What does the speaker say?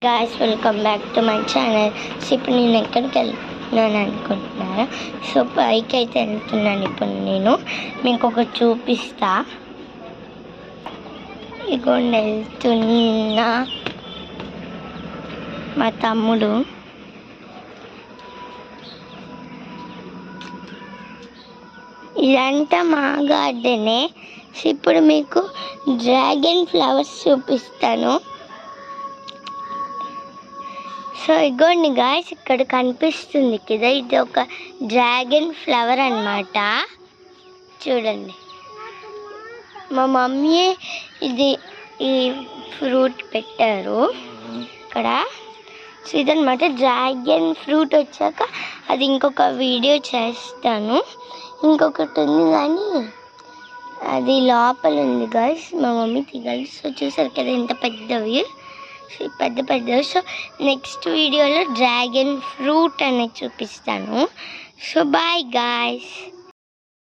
Guys welcome back to my channel. ఇప్పుడు నేను ఎక్కడికి వెళ్తున్నాను అనుకుంటున్నారా? సో పైకి అయితే వెళ్తున్నాను. ఇప్పుడు నేను మీకు ఒకటి చూపిస్తా. ఇగోండి వెళ్తున్నా. మా తమ్ముడు ఇదంతా మా గార్డెనే. ఇప్పుడు మీకు డ్రాగన్ ఫ్లవర్స్ చూపిస్తాను. సో ఇగోండి గాయ్స్, ఇక్కడ కనిపిస్తుంది కదా, ఇది ఒక డ్రాగన్ ఫ్లవర్ అన్నమాట. చూడండి, మా మమ్మీ ఈ ఫ్రూట్ పెట్టారు ఇక్కడ. సో ఇదన్నమాట డ్రాగన్ ఫ్రూట్. వచ్చాక అది ఇంకొక వీడియో చేస్తాను. ఇంకొకటి ఉంది కానీ అది లోపల ఉంది గాయ్స్, మా మమ్మీ తీయాలి. సో చూసారు కదా ఎంత పెద్దవి, పెద్ద. సో నెక్స్ట్ వీడియోలో డ్రాగన్ ఫ్రూట్ అనేది చూపిస్తాను. So bye guys.